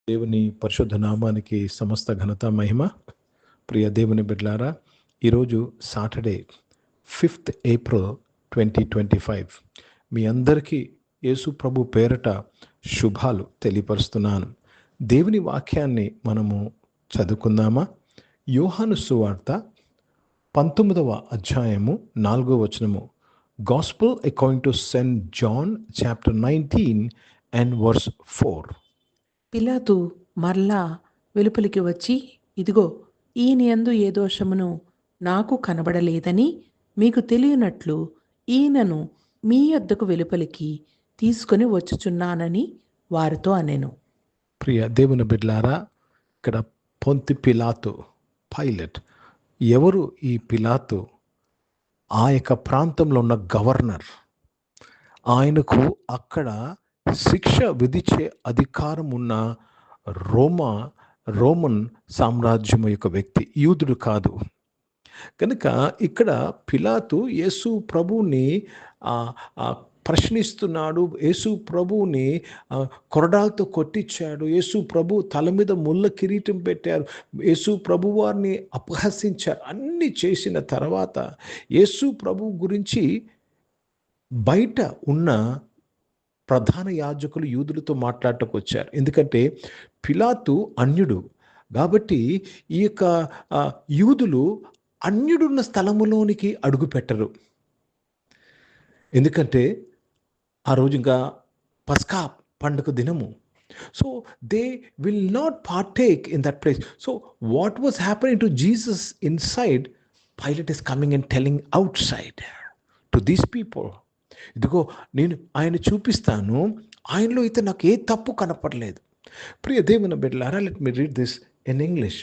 దేవుని పరిశుద్ధ నామానికి సమస్త ఘనత మహిమ. ప్రియ దేవుని బిడ్డలారా, ఈరోజు సాటర్డే 5th April 2025. మీ అందరికీ యేసు ప్రభు పేరట శుభాలు తెలియపరుస్తున్నాను. దేవుని వాక్యాన్ని మనము చదువుకుందామా? యోహాను సువార్త 19వ అధ్యాయము 4వ వచనము. Gospel according to St. John chapter 19 and verse 4. పిలాతు మరలా వెలుపలికి వచ్చి, ఇదిగో, ఈయన యందు ఏ దోషమును నాకు కనబడలేదని మీకు తెలియనట్లు ఈయనను మీ యొద్దకు వెలుపలికి తీసుకొని వచ్చుచున్నానని వారితో అనెను. ప్రియ దేవుని బిడ్డలారా, ఇక్కడ పొంతి పిలాతు, పైలట్. ఎవరు ఈ పిలాతు? ఆ యొక్క ప్రాంతంలో ఉన్న గవర్నర్. ఆయనకు అక్కడ శిక్ష విధించే అధికారం ఉన్న రోమన్ సామ్రాజ్యం యొక్క వ్యక్తి, యూదుడు కాదు. కనుక ఇక్కడ పిలాతు యేసు ప్రభువుని ప్రశ్నిస్తున్నాడు. యేసు ప్రభువుని కొరడాలతో కొట్టించాడు. యేసు ప్రభు తల మీద ముళ్ళ కిరీటం పెట్టారు. యేసు ప్రభు వారిని అపహసించారు. అన్నీ చేసిన తర్వాత యేసు ప్రభు గురించి బయట ఉన్న ప్రధాన యాజకులు యూదులతో మాట్లాడటకు వచ్చారు. ఎందుకంటే పిలాతు అన్యుడు కాబట్టి ఈ యొక్క యూదులు అన్యుడున్న స్థలములోనికి అడుగు పెట్టరు. ఎందుకంటే ఆ రోజు ఇంకా పస్కా పండుగ దినము. So they will not partake in that place. So what was happening to Jesus inside, pilot is coming and telling out side to these people, ఇదిగో నేను ఆయన చూపిస్తాను, ఆయనలో అయితే నాకు ఏ తప్పు కనపడలేదు. ప్రియ దేవుని బిడ్డలారా, let me read this in English.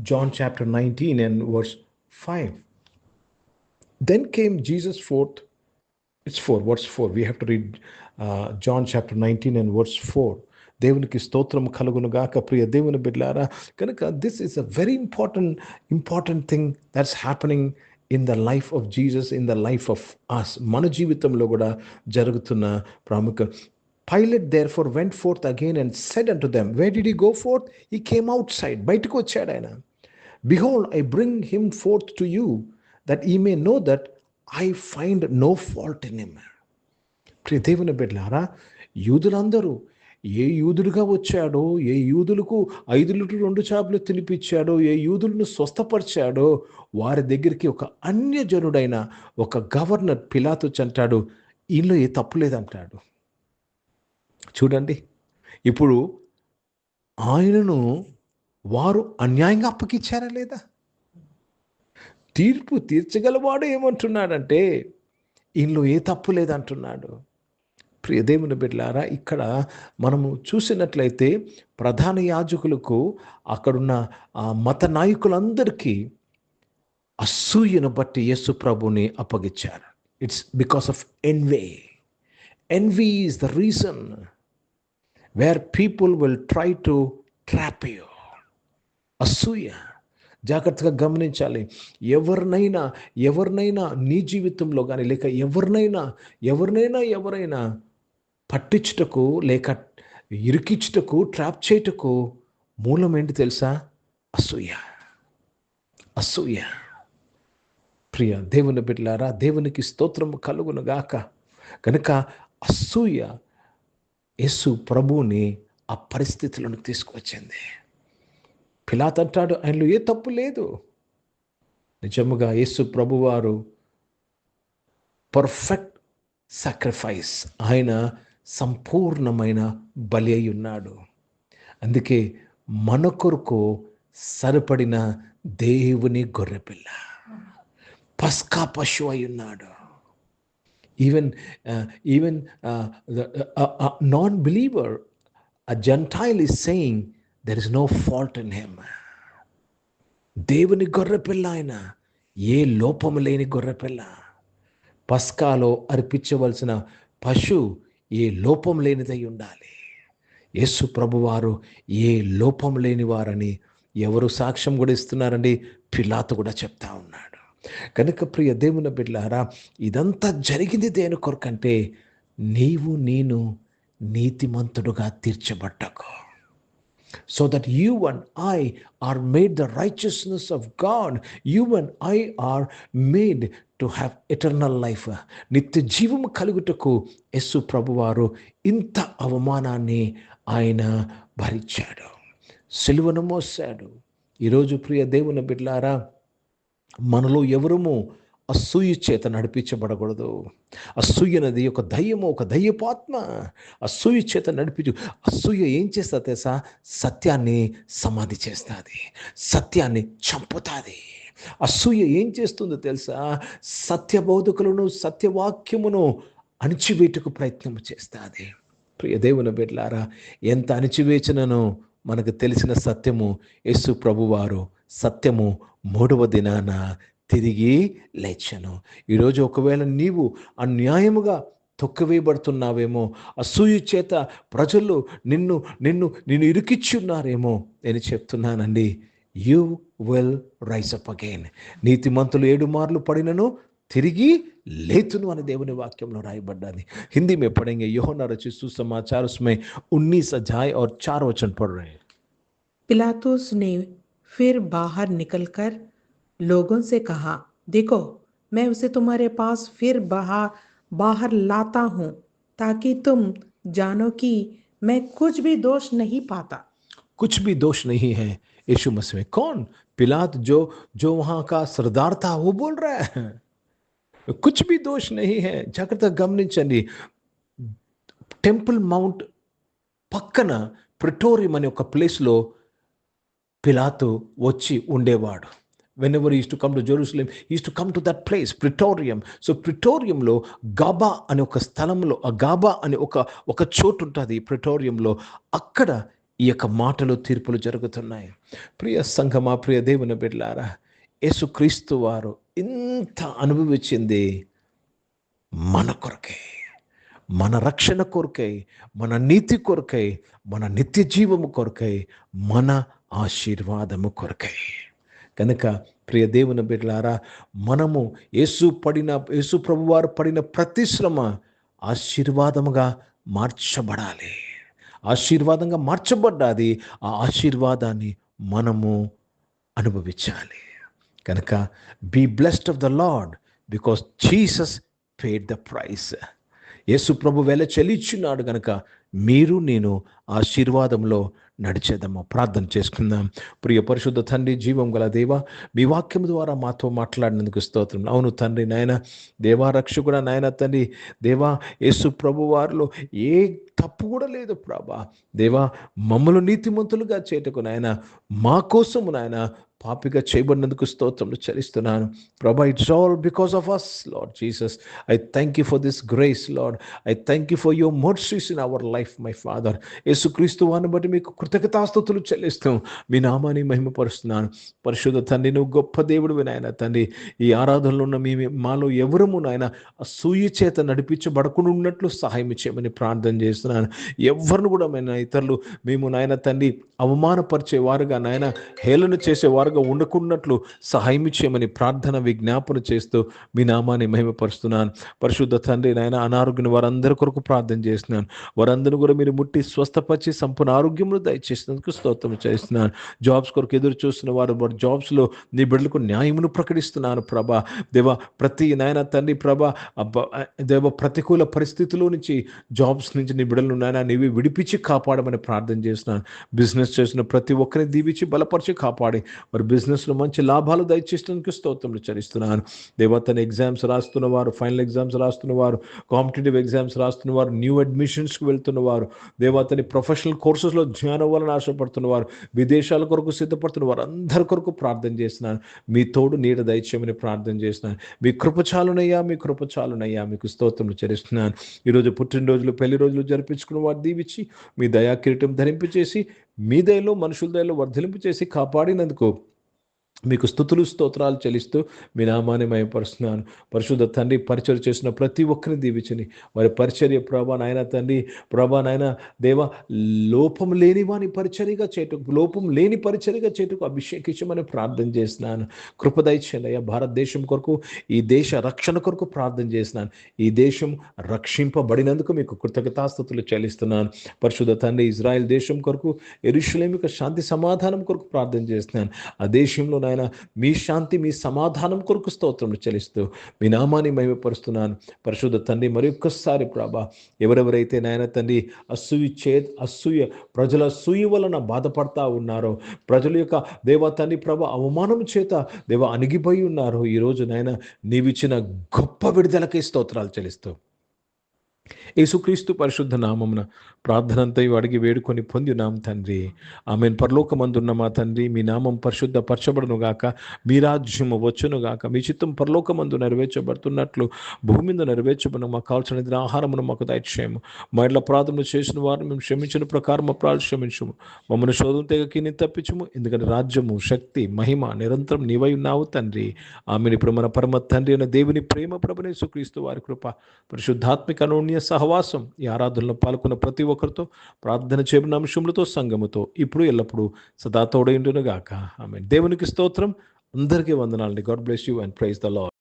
John chapter 19 and verse 5. Then came Jesus forth. It's 4, verse 4. We have to read John chapter 19 and verse 4. దేవునికి స్తోత్రం కలుగును గాక. ప్రియ దేవుని బిడ్డలారా, కనుక this is a very important thing that's happening in the life of Jesus, in the life of us. మన జీవితంలో కూడా జరుగుతున్న ప్రాముఖ్యం. Pilate therefore went forth again and said unto them, where did he go forth? He came outside. బయటకు వచ్చాడు ఆయన. Behold, I bring him forth to you, that ye may know that I find no fault in him. ప్రియ దేవుని బిడ్డలారా, యూదులందరూ ఏ యూదులుగా వచ్చాడో, ఏ యూదులకు 5 లీటర్లు 2 చేపలు తినిపించాడో, ఏ యూదులను స్వస్థపరిచాడో, వారి దగ్గరికి ఒక అన్యజనుడైన ఒక గవర్నర్ పిలాతు అంటాడు, ఈయనలో ఏ తప్పు లేదంటాడు. చూడండి, ఇప్పుడు ఆయనను వారు అన్యాయంగా అప్పగిచ్చారా లేదా? తీర్పు తీర్చగలవాడు ఏమంటున్నాడంటే, ఈయనలో ఏ తప్పు లేదంటున్నాడు. ప్రియ దేవుని బిడ్డలారా, ఇక్కడ మనము చూసినట్లయితే ప్రధాన యాజకులకు, అక్కడున్న మత నాయకులందరికీ అసూయను బట్టి యేసు ప్రభుని అప్పగించారు. It's because of envy. Envy is the reason where people will try to trap you. అసూయ. జాగ్రత్తగా గమనించాలి. ఎవరినైనా నీ జీవితంలో కానీ, లేక ఎవరైనా పట్టించుటకు, లేక ఇరికించుటకు, ట్రాప్ చేయుటకు మూలం ఏంటి తెలుసా? అసూయ. ప్రియ దేవుని బిడ్డలారా, దేవునికి స్తోత్రము కలుగును గాక. కనుక అసూయ యేసు ప్రభువుని ఆ పరిస్థితులను తీసుకువచ్చింది. పిలాతు అంటాడు, ఆయనలో ఏ తప్పు లేదు. నిజముగా యేసు ప్రభువారు పర్ఫెక్ట్ సాక్రిఫైస్, ఆయన సంపూర్ణమైన బలి అయి ఉన్నాడు. అందుకే మన కొరకు సరిపడిన దేవుని గొర్రెపిల్ల, పస్కా పశువు అయి ఉన్నాడు. Even the non-believer, a Gentile is saying there is no fault in him. దేవుని గొర్రెపిల్ల ఆయన, ఏ లోపము లేని గొర్రెపిల్ల. పస్కాలో అర్పించవలసిన పశు ఏ లోపం లేనిదై ఉండాలి. యేసు ప్రభువారు ఏ లోపం లేని వారని ఎవరు సాక్ష్యం కూడా ఇస్తున్నారండి? పిలాతు కూడా చెప్తా ఉన్నాడు. కనుక ప్రియ దేవుని బిడ్డలారా, ఇదంతా జరిగింది దేని కొరకంటే, నీవు నేను నీతిమంతుడుగా తీర్చబడ్డకు. so that you and I are made the righteousness of God. You and I are made to have eternal life. నిత్య జీవము కలుగుటకు యేసు ప్రభువారు ఇంత అవమానాన్ని ఆయన భరించాడు, సిలువను మోసాడు. ఈరోజు ప్రియ దేవుని బిడ్డలారా, మనలో ఎవరము అసూయ చేత నడిపించబడకూడదు. అసూయ అనేది ఒక దయ్యము, ఒక దయ్యపాత్మ. అసూయ చేత నడిపించు. అసూయ ఏం చేస్తా తెలుసా? సత్యాన్ని సమాధి చేస్తుంది, సత్యాన్ని చంపుతుంది. అసూయ ఏం చేస్తుందో తెలుసా? సత్యబోధకులను, సత్యవాక్యమును అణిచివేటుకు ప్రయత్నం చేస్తుంది. ప్రియ దేవుని బిడ్డలారా, ఎంత అణిచివేచినను మనకు తెలిసిన సత్యము, యేసు ప్రభువారు సత్యము 3వ దినాన తిరిగి లేచెను. ఈరోజు ఒకవేళ నీవు అన్యాయముగా తొక్కివేయబడుతున్నావేమో, అసూయ చేత ప్రజలు నిన్ను నిన్ను నిన్ను ఇరికిచ్చి ఉన్నారేమో, నేను చెప్తున్నానండి, you will rise up again. నీతిమంతులు 7 మార్లు పడినను తిరిగి లేతును అని దేవుని వాక్యంలో రాయబడ్డది. हिंदी में पढ़ेंगे। यूहन्ना रचित सुसमाचार उसमें 19 अध्याय और 4 वचन पढ़ रहे हैं। पिलातुस ने फिर बाहर निकलकर लोगों से कहा, देखो, मैं उसे तुम्हारे पास फिर बाहर लाता हूं, ताकि तुम जानो कि मैं कुछ भी दोष नहीं पाता। कुछ भी दोष नहीं है यीशु मसीह में। कौन? पिलात, जो वहां का सरदार था, वो बोल रहा है कुछ भी दोष नहीं है. జాగ్రత్తగా గమనించండి. టెంపుల్ మౌంట్ పక్కన ప్రిటోరియం అనే ఒక ప్లేస్లో పిలాతు వచ్చి ఉండేవాడు. whenever he used to come to Jerusalem, he used to come to that place, Praetorium. So ప్రిటోరియంలో గాబా అనే ఒక స్థలంలో, ఆ గాబా అనే ఒక చోటు ఉంటుంది ప్రిటోరియంలో. అక్కడ ఈ యొక్క మాటలు, తీర్పులు జరుగుతున్నాయి. ప్రియ సంఘమా, ప్రియ దేవుని బిడ్డలారా, యేసుక్రీస్తు వారు ఇంత అనుభవించింది మన కొరకై, మన రక్షణ కొరకై, మన నీతి కొరకై, మన నిత్య జీవము కొరకై, మన ఆశీర్వాదము కొరకై. కనుక ప్రియ దేవుని బిడ్డలారా, మనము యేసు ప్రభువారు పడిన ప్రతి శ్రమ ఆశీర్వాదముగా మార్చబడాలి. ఆశీర్వాదంగా మార్చబడ్డాది. ఆ ఆశీర్వాదాన్ని మనము అనుభవించాలి. కనుక be blessed of the Lord because Jesus paid the price. Yesu ప్రభు వెల చెల్లించున్నాడు. కనుక మీరు నేను ఆశీర్వాదంలో నడిచేద్దాము. ప్రార్థన చేసుకుందాం. ప్రియ పరిశుద్ధ తండ్రి, జీవం గల దేవ, మీ వాక్యం ద్వారా మాతో మాట్లాడినందుకు స్తోత్రం. అవును తండ్రి, నాయన దేవా రక్షకుడా, నాయన తండ్రి దేవా, యేసు ప్రభు వారిలో ఏ తప్పు కూడా లేదు ప్రభా. దేవా, మమ్మల్ని నీతిమంతులుగా చేయటకు నాయన, మా కోసము నాయన పాపిగా చేయబడినందుకు స్తోత్రములు చెల్లిస్తున్నాను ప్రభా. It's all because of us Lord Jesus. I thank you for this grace Lord. I thank you for your mercies in our life my father. Yesu Kristu వారిని బట్టి మీకు కృతజ్ఞతాస్తుతులు చెల్లిస్తూ మీ నామాన్ని మహిమపరుస్తున్నాను. పరిశుద్ధ తండ్రి, నువ్వు గొప్ప దేవుడివి నాయన తండ్రి. ఈ ఆరాధనలో ఉన్న మాలో ఎవరము నాయన అసూయ చేత నడిపించబడకుండా ఉన్నట్లు సహాయం చేయమని ప్రార్థన చేస్తున్నాను. ఎవరిని కూడా ఇతరులు మేము నాయన తండ్రి అవమానపరిచే వారుగా, నాయన హేళన చేసేవారు ఉండకున్నట్లు సహాయం చేయమని ప్రార్థన విజ్ఞాపన చేస్తూ మీ నామాన్ని మహిమపరుస్తున్నాను. పరిశుద్ధ తండ్రి నాయన, అనారోగ్యం వారందరి కొరకు ప్రార్థన చేస్తున్నాను. వారందరూ కూడా మీరు ముట్టి స్వస్థపరిచి సంపూర్ణ ఆరోగ్యమును దయచేసినందుకు స్తోత్రం చేస్తున్నాను. జాబ్స్ కొరకు ఎదురు చూస్తున్న వారు జాబ్స్లో నీ బిడ్డలకు న్యాయమును ప్రకటిస్తున్నాను ప్రభా. దేవ, ప్రతి నాయన తండ్రి ప్రభా, దేవ, ప్రతికూల పరిస్థితుల్లో నుంచి, జాబ్స్ నుంచి నీ బిడ్డలను నాయన నీవి విడిపించి కాపాడమని ప్రార్థన చేస్తున్నాను. బిజినెస్ చేసిన ప్రతి ఒక్కరిని దీవించి బలపరిచి కాపాడి మరి బిజినెస్లో మంచి లాభాలు దయచేసినందుకు స్తోత్రములు చెల్లిస్తున్నాను. దేవా, తన ఎగ్జామ్స్ రాస్తున్నవారు, ఫైనల్ ఎగ్జామ్స్ రాస్తున్నవారు, కాంపిటేటివ్ ఎగ్జామ్స్ రాస్తున్నవారు, న్యూ అడ్మిషన్స్కి వెళ్తున్నవారు, దేవా తన ప్రొఫెషనల్ కోర్సెస్లో జ్ఞానం వలన ఆశపడుతున్నవారు, విదేశాల కొరకు సిద్ధపడుతున్నవారు అందరి కొరకు ప్రార్థన చేస్తున్నాను. మీ తోడు నీడ దయచేయమని ప్రార్థన చేస్తున్నాను. మీ కృపచాలునయ్యా, మీ కృపచాలునయ్యా, మీకు స్తోత్రములు చెల్లిస్తున్నాను. ఈరోజు పుట్టినరోజులు, పెళ్లి రోజులు జరిపించుకున్న వారు దీవించి మీ దయా కిరీటం ధరింపచేసి, మీ దయలో మనుషుల దయలో వర్ధలింపు చేసి కాపాడినందుకు మీకు స్తుతులు స్తోత్రాలు చెల్లిస్తూ మీ నామాన్ని మయపరుస్తున్నాను. పరిశుద్ధ తండ్రి, పరిచర్య చేసిన ప్రతి ఒక్కరిని దీవించని వారి పరిచర్య ప్రభా నాయన తండ్రి, ప్రభా నాయన దేవ, లోపం లేని వాని పరిచర్యగా చేయుటకు, లోపం లేని పరిచర్యగా చేయుటకు అభిషేకించమని ప్రార్థన చేస్తున్నాను. కృప దయచేయండి అయ్యా. భారతదేశం కొరకు, ఈ దేశ రక్షణ కొరకు ప్రార్థన చేస్తున్నాను. ఈ దేశం రక్షింపబడినందుకు మీకు కృతజ్ఞతాస్తుతులు చెల్లిస్తున్నాను. పరిశుద్ధ తండ్రి, ఇజ్రాయెల్ దేశం కొరకు, యెరూషలేము యొక్క శాంతి సమాధానం కొరకు ప్రార్థన చేస్తున్నాను. ఆ దేశంలో నాయన మీ శాంతి, మీ సమాధానం కొరకు స్తోత్రములు చెల్లిస్తూ మీ నామాన్ని మహిమపరుస్తున్నాను. పరిశుద్ధ తండ్రి, మరి ఒక్కసారి ప్రభా, ఎవరెవరైతే నాయన తండ్రి అసూయ, ప్రజల అసూయ వలన బాధపడతా ఉన్నారో, ప్రజల యొక్క దేవ తండ్రి ప్రభ అవమానం చేత దేవ అణిగిపోయి ఉన్నారో, ఈరోజు నాయన నీవిచ్చిన గొప్ప విడుదలకై స్తోత్రాలు చెల్లిస్తూ యేసుక్రీస్తు పరిశుద్ధ నామమున ప్రార్థనంతయు అడిగి వేడుకొని పొంది ఉన్నాం తండ్రి. ఆమెన్. పరలోకమందున్న మా తండ్రి, మీ నామం పరిశుద్ధ పరచబడును గాక, మీ రాజ్యము వచ్చును గాక, మీ చిత్తం పరలోకమందు నెరవేర్చబడుతున్నట్లు భూమి మీద నెరవేర్చబడును. మాకు కావాల్సిన ఆహారమును మాకు దయచేయము. మా ఇళ్ళ అపరాధములు చేసిన వారిని మేము క్షమించిన ప్రకారం అపరాధులు క్షమించము. మమ్మల్ని శోధన తెగకి నీ తప్పించము. ఎందుకంటే రాజ్యము, శక్తి, మహిమ నిరంతరం నీవై ఉన్నావు తండ్రి. ఆమెను ఇప్పుడు మన పరమ తండ్రి అయిన దేవుని ప్రేమ, ప్రభువైన యేసుక్రీస్తు వారి కృప, పరిశుద్ధాత్మిక అనూన్య సహవాసం ఈ ఆరాధనలో పాల్గొన్న ప్రతి ఒక్కరితో, ప్రార్థన చేయబడిన అంశములతో, సంఘముతో ఇప్పుడు ఎల్లప్పుడూ సదా తోడైండును గాక. ఆమేన్. దేవునికి స్తోత్రం. అందరికీ వందనాలండి. God bless you and praise the lord.